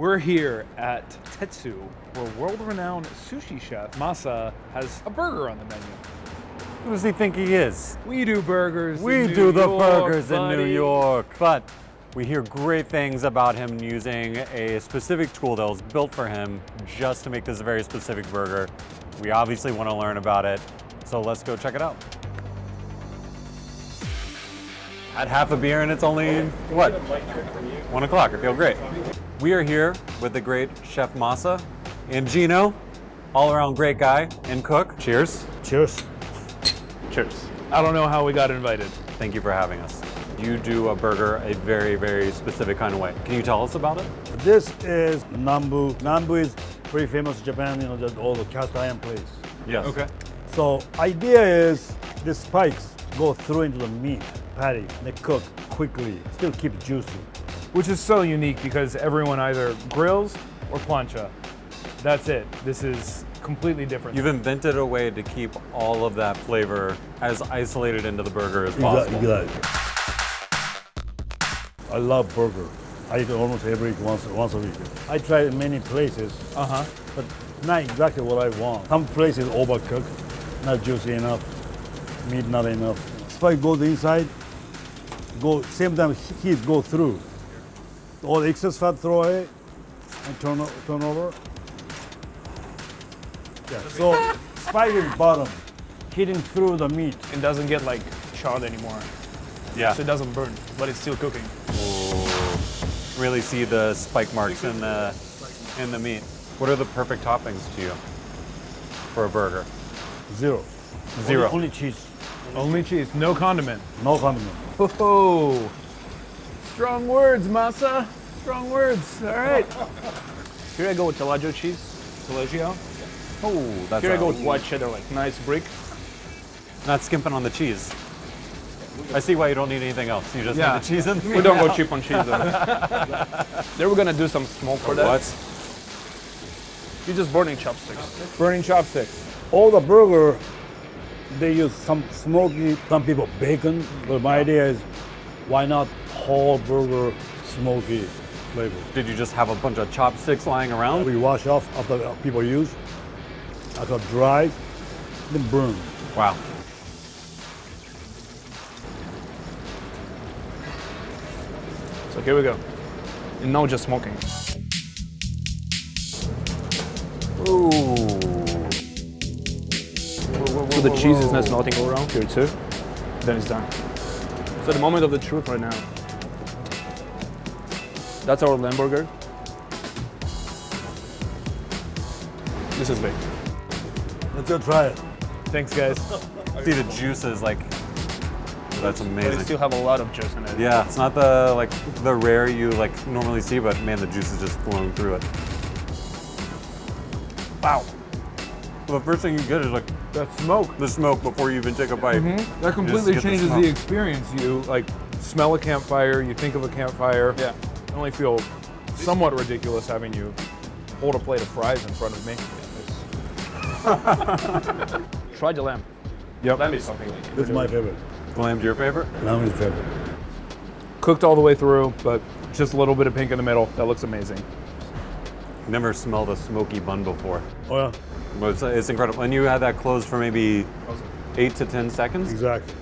We're here at Tetsu, where world-renowned sushi chef Masa has a burger on the menu. Who does he think he is? We do burgers We in do New the York, burgers in buddy. New York. But we hear great things about him using a specific tool that was built for him just to make this very specific burger. We obviously want to learn about it, so let's go check it out. Had half a beer and it's only, what? 1 o'clock, I feel great. We are here with the great Chef Masa and Gino, all around great guy and cook. Cheers. Cheers. Cheers. I don't know how we got invited. Thank you for having us. You do a burger a very, very specific kind of way. Can you tell us about it? This is Nambu. Nambu is very famous in Japan, that all the cast iron place. Yes. Okay. So idea is the spikes go through into the meat patty. They cook quickly, still keep it juicy. Which is so unique because everyone either grills or plancha. That's it. This is completely different. You've invented a way to keep all of that flavor as isolated into the burger as possible. Exactly. I love burger. I eat almost every week, once a week. I tried many places, but not exactly what I want. Some places overcooked, not juicy enough, meat not enough. Spike goes inside, same time heat go through. All the excess fat throw away and turn over. Yeah, so spike is bottom, heating through the meat. It doesn't get like charred anymore. Yeah. So it doesn't burn, but it's still cooking. Really see the spike marks in the meat. What are the perfect toppings to you for a burger? Zero. Only cheese, Only cheese, no condiment. no condiment. Oh, strong words, Masa. Strong words. All right. Here I go with Taleggio cheese. Taleggio. Oh, that's Here I go with white cheddar, like nice brick. not skimping on the cheese. I see why you don't need anything else. You just Yeah. need the cheese in. We don't go cheap on cheese though. Then we're gonna do some smoke for that. What? You're just burning chopsticks. Burning chopsticks. All the burger, they use some smoky, some people bacon, but my idea is why not whole burger smoky flavor? Did you just have a bunch of chopsticks lying around? We wash off after people use, after dry, then burn. Wow. So here we go. And now just smoking. Ooh. So the cheese is not melting all around here too. Then it's done. So the moment of the truth right now. That's our lamb burger. This is big. Let's go try it. Thanks, guys. See the juices, like, that's But it amazing. still have a lot of juice in it. Yeah, it's not the rare you normally see, but man, the juice is just flowing through it. Wow. Well, the first thing you get is like That smoke. the smoke before you even take a bite. That completely get the changes smoke. the experience. You like smell a campfire, you think of a campfire. Yeah. I only feel somewhat ridiculous having you hold a plate of fries in front of me. Try the lamb. Yep. Lamb is something. This is my favorite. Lamb's your favorite? Lamb is favorite. Cooked all the way through, but just a little bit of pink in the middle. That looks amazing. Never smelled a smoky bun before. Oh yeah, But it's incredible. And you had that closed for maybe 8 to 10 seconds? exactly.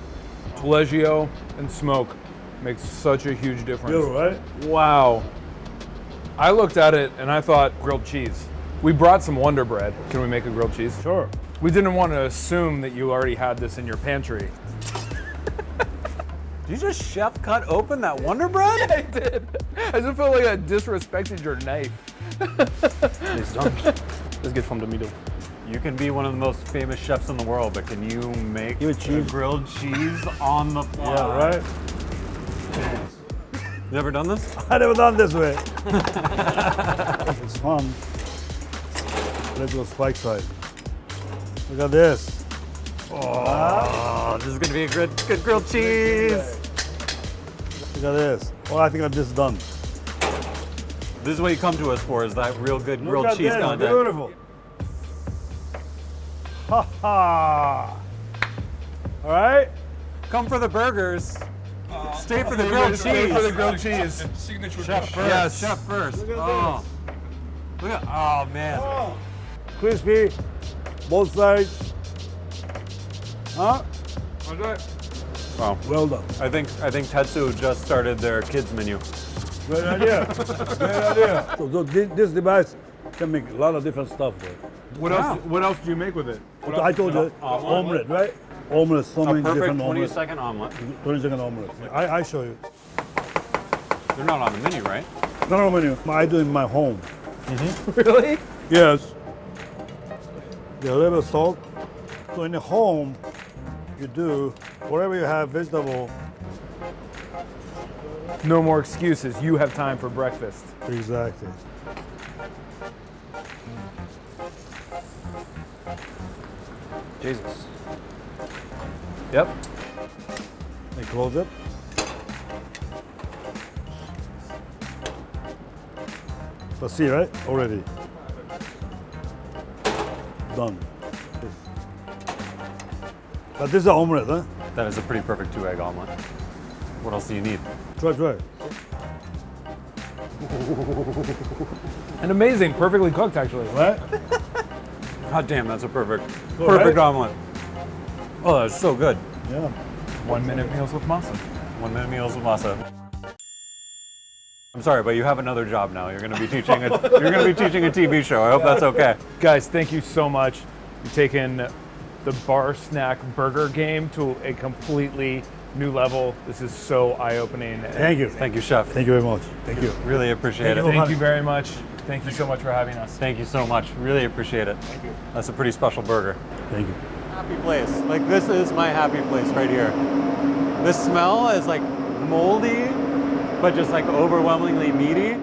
Taleggio and smoke makes such a huge difference. Beautiful, right? Wow. I looked at it and I thought grilled cheese. We brought some Wonder Bread. Can we make a grilled cheese? Sure. We didn't want to assume that you already had this in your pantry. Did you just chef cut open that Wonder Bread? I did. I just felt like I disrespected your knife. It's done. Let's get from the middle. You can be one of the most famous chefs in the world, but can you make Give it cheese. grilled cheese on the fly? Yeah, right? Never done this? I never done this way. It's fun. Let's go spike side. Look at this. Oh, this is gonna be a good grilled cheese. Look at this. Oh, I think that this is done. This is what you come to us for, is that real good Look grilled at cheese this. content. Beautiful. Ha ha. All right. Come for the burgers. Stay for the grilled cheese. Stay for the grilled cheese. Signature Chef dish. first. Yes. Chef first. Look at Oh. Look at, oh man. Crispy, both sides. Huh? Wow. Well done. I think Tetsu just started their kids menu. Great idea. Great idea. So this device can make a lot of different stuff there. What else? What else do you make with it? So I told you, omelette, right? Omelette, so A many perfect different omelettes. 20-second omelet. 20-second omelette. I show you. They're not on the menu, right? No menu. I do in my home. Really? Yes. A little bit of salt. So in the home, you do whatever you have, vegetable. No more excuses. You have time for breakfast. Exactly. Jesus. Yep. They close it. But see, right? Already. Done. But this is an omelette, huh? That is a pretty perfect 2-egg omelet. What else do you need? Try. And amazing. Perfectly cooked, actually. Right? God damn, that's a perfect right? omelet. Oh, that's so good. Yeah. 1 minute meals with Masa. 1 minute meals with Masa. I'm sorry, but you have another job now. You're going to be teaching a TV show. I hope that's okay. Guys, thank you so much. You've taken the bar snack burger game to a completely new level. This is so eye-opening. Thank you. Thank you, Chef. Thank you very much. Thank you. Really appreciate it. Thank you very much. Thank you so much for having us. Thank you so much. Really appreciate it. Thank you. That's a pretty special burger. Thank you. Happy place. Like, this is my happy place right here. The smell is like moldy, but just like overwhelmingly meaty.